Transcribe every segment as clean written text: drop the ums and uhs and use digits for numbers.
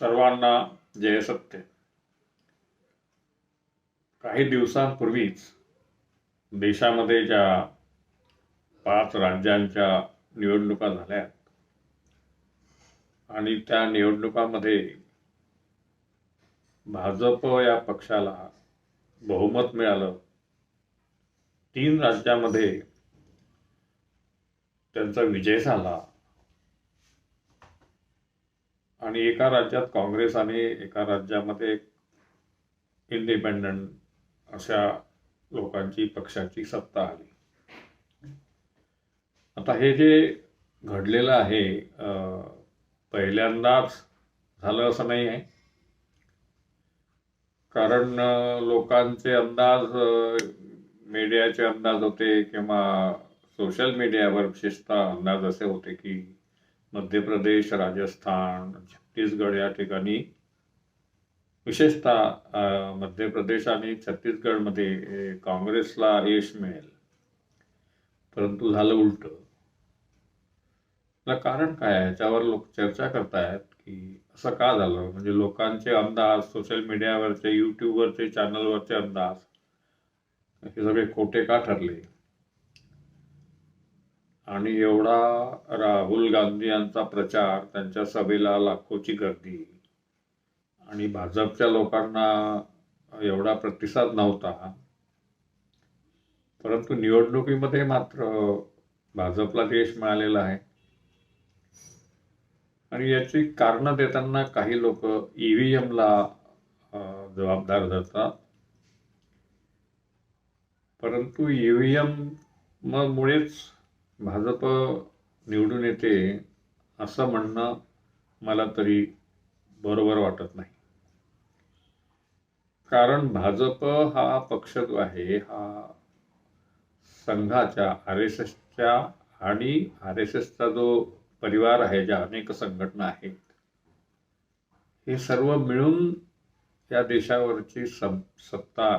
सर्वांना जयसत्य. काही दिवसांपूर्वीच देशामध्ये ज्या 5 राज्यांच्या निवडणुका झाल्या आणि त्या निवडणुकांमध्ये भाजप या पक्षाला बहुमत मिळालं. 3 राज्यामध्ये त्यांचा विजय झाला आणि एका राज्यात काँग्रेस आणि एका राज्यामध्ये इंडिपेंडंट अशा लोकांची पक्षाची सत्ता आली. आता हे जे घडलेलं आहे पहिल्यांदाच झालं असं नाही आहे. कारण लोकांचे अंदाज, मीडियाचे अंदाज होते किंवा सोशल मीडियावर विशेषतः अंदाज असे होते की मध्य प्रदेश, राजस्थान, छत्तीसगड या ठिकाणी, विशेषतः मध्य प्रदेश आणि छत्तीसगडमध्ये काँग्रेसला यश मिळेल. परंतु झालं उलट. त्याला कारण काय आहे याच्यावर लोक चर्चा करतायत की असं का झालं. म्हणजे लोकांचे अंदाज, सोशल मीडियावरचे, युट्यूबवरचे, चॅनलवरचे अंदाज हे सगळे खोटे का ठरले. आणि एवढा राहुल गांधी यांचा प्रचार, त्यांच्या सभेला लाखोची गर्दी आणि भाजपच्या लोकांना एवढा प्रतिसाद नव्हता. परंतु निवडणुकीमध्ये मात्र भाजपला यश मिळालेलं आहे. आणि याची कारणं देताना काही लोक ईव्हीएमला जबाबदार धरतात. परंतु ईव्हीएम मुळेच भाजप निवडून येते असं म्हणणं मला तरी बरोबर वाटत नाही. कारण भाजप हा पक्ष जो आहे हा संघाच्या, RSSच्या आणि RSSचा जो परिवार आहे, ज्या अनेक संघटना आहेत, हे सर्व मिळून या देशावरची सत्ता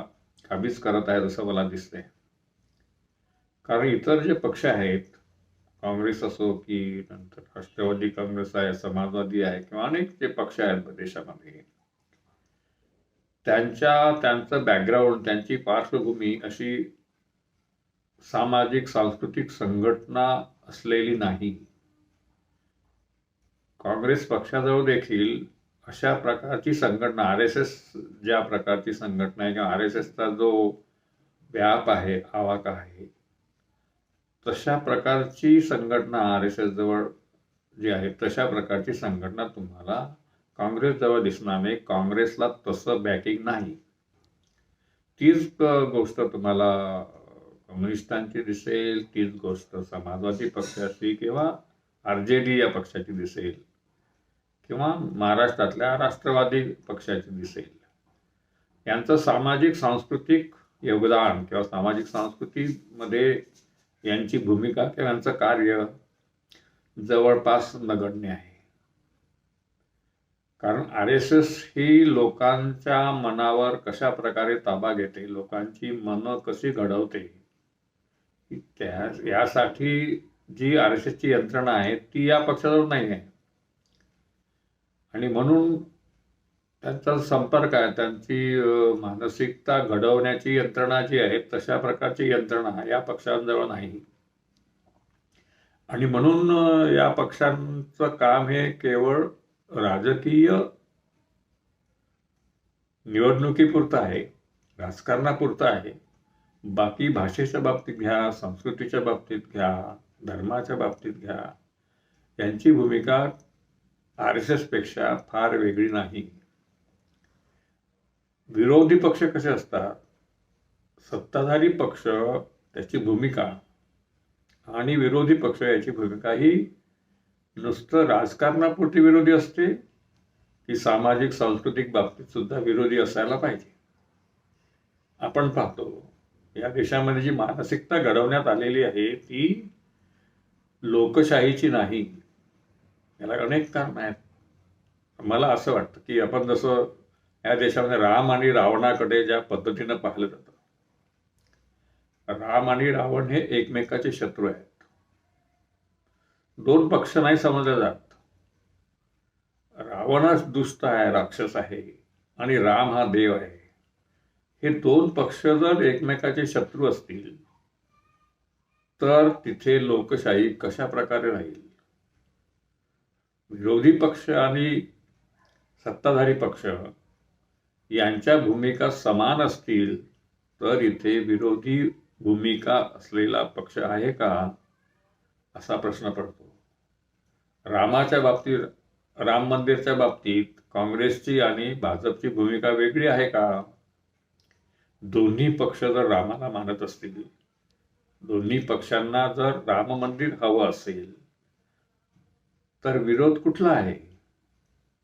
काबीज करत आहेत असं मला दिसतंय. कारण इतर जे पक्ष आहेत, काँग्रेस असो की नंतर राष्ट्रवादी काँग्रेस आहे, समाजवादी आहे किंवा अनेक जे पक्ष आहेत देशामध्ये, त्यांचं बॅकग्राऊंड, त्यांची पार्श्वभूमी अशी सामाजिक सांस्कृतिक संघटना असलेली नाही. काँग्रेस पक्षाजवळ देखील अशा प्रकारची संघटना, RSS ज्या प्रकारची संघटना आहे किंवा RSSचा जो व्याप आहे, आवाका आहे, तशा प्रकारची संघटना RSS जवळ जी आहे तशा प्रकारची संघटना तुम्हाला काँग्रेस जवळ दिसणार नाही. काँग्रेसला तसं बॅकिंग नाही. तीच गोष्ट तुम्हाला कम्युनिस्टांची दिसेल, तीच गोष्ट समाजवादी पक्षाची किंवा RJD या पक्षाची दिसेल किंवा महाराष्ट्रातल्या राष्ट्रवादी पक्षाची दिसेल. यांचं सामाजिक सांस्कृतिक योगदान किंवा सामाजिक संस्कृतीमध्ये यांची भूमिका किंवा यांचं कार्य जवळपास नगण्य आहे. कारण RSS ही लोकांच्या मनावर कशा प्रकारे ताबा घेते, लोकांची मनं कशी घडवते, यासाठी जी RSSची यंत्रणा आहे ती या पक्षाजवळ नाही आहे. आणि म्हणून त्यांचा संपर्क आहे, त्यांची मानसिकता घडवण्याची यंत्रणा जी आहे तशा प्रकारची यंत्रणा या पक्षांजवळ नाही. आणि म्हणून या पक्षांचं काम हे केवळ राजकीय निवडणुकीपुरतं आहे, राजकारणापुरतं आहे. बाकी भाषेच्या बाबतीत घ्या, संस्कृतीच्या बाबतीत घ्या, धर्माच्या बाबतीत घ्या, यांची भूमिका RSS पेक्षा फार वेगळी नाही. विरोधी पक्ष कसे असतात, सत्ताधारी पक्ष त्याची भूमिका आणि विरोधी पक्ष याची भूमिका ही नुसतं राजकारणापुरती विरोधी असते की सामाजिक सांस्कृतिक बाबतीत सुद्धा विरोधी असायला पाहिजे. आपण पाहतो या देशामध्ये जी मानसिकता घडवण्यात आलेली आहे ती लोकशाहीची नाही. याला अनेक कारण आहेत. मला असं वाटतं की आपण जसं या देशामध्ये राम आणि रावणाकडे ज्या पद्धतीनं पाहिलं जातं, राम आणि रावण हे एकमेकाचे शत्रू आहेत. 2 पक्ष नाही समजले जात. रावणच दुष्ट आहे, राक्षस आहे, आणि राम हा देव आहे. हे दोन पक्ष जर एकमेकाचे शत्रू असतील तर तिथे लोकशाही कशा प्रकारे राहील? विरोधी पक्ष आणि सत्ताधारी पक्ष यांच्या भूमिका समान असतील तर इथे विरोधी भूमिका असलेला पक्ष आहे का, असा प्रश्न पडतो. रामाच्या बाबतीत, राम मंदिरच्या बाबतीत काँग्रेसची आणि भाजपची भूमिका वेगळी आहे का? दोन्ही पक्ष जर रामाला मानत असतील, दोन्ही पक्षांना जर राम मंदिर हवं असेल, तर विरोध कुठला आहे?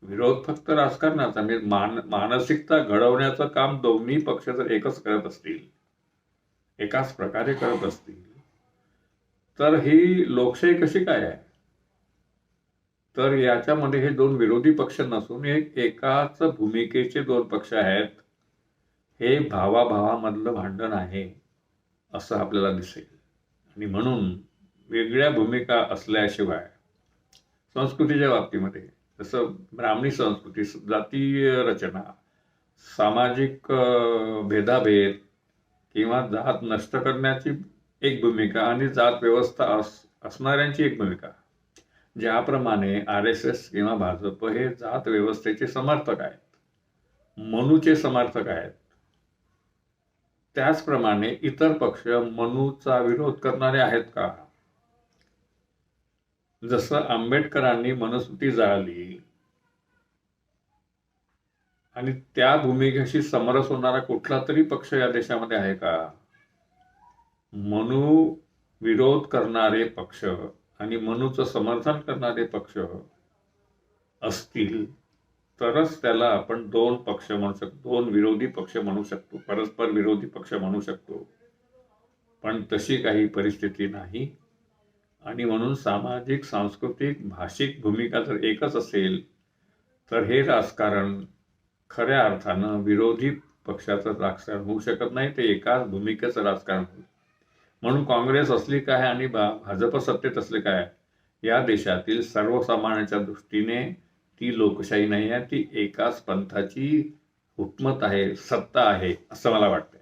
विरोध फक्त राजकारणाचा, म्हणजे मानसिकता घडवण्याचं काम दोन्ही पक्ष जर एकच करत असतील, एकाच प्रकारे करत असतील, तर ही लोकशाही कशी काय आहे? तर याच्यामध्ये हे दोन विरोधी पक्ष नसून एकाच भूमिकेचे दोन पक्ष आहेत. हे भावाभावामधलं भांडण आहे असं आपल्याला दिसेल. आणि म्हणून वेगळ्या भूमिका असल्याशिवाय संस्कृतीच्या बाबतीमध्ये, जसं ब्राह्मणी संस्कृती, जातीय रचना, सामाजिक भेदाभेद किंवा जात नष्ट करण्याची एक भूमिका आणि जात व्यवस्था असणाऱ्यांची एक भूमिका, ज्याप्रमाणे RSS किंवा भाजप हे जात व्यवस्थेचे समर्थक आहेत, मनूचे समर्थक आहेत, त्याचप्रमाणे इतर पक्ष मनूचा विरोध करणारे आहेत का? जसं आंबेडकरांनी मनुस्मृती जाळली आणि त्या भूमिकेशी समरस होणारा कुठला तरी पक्ष या देशामध्ये आहे का? मनू विरोध करणारे पक्ष आणि मनूचं समर्थन करणारे पक्ष असतील तरच त्याला आपण दोन पक्ष म्हणू शकतो, दोन विरोधी पक्ष म्हणू शकतो, परस्पर विरोधी पक्ष म्हणू शकतो. पण तशी काही परिस्थिती नाही. आणि म्हणून सामाजिक, सांस्कृतिक, भाषिक भूमिका जर एकच असेल तर हे राजकारण खऱ्या अर्थानं विरोधी पक्षाचं राजकारण होऊ शकत नाही, ते एकाच भूमिकेचं राजकारण होईल. म्हणून काँग्रेस असली काय आणि भाजप सत्तेत असले काय, या देशातील सर्वसामान्यांच्या दृष्टीने ती लोकशाही नाही आहे, ती एकाच पंथाची हुकूमत आहे, सत्ता आहे, असं मला वाटतं.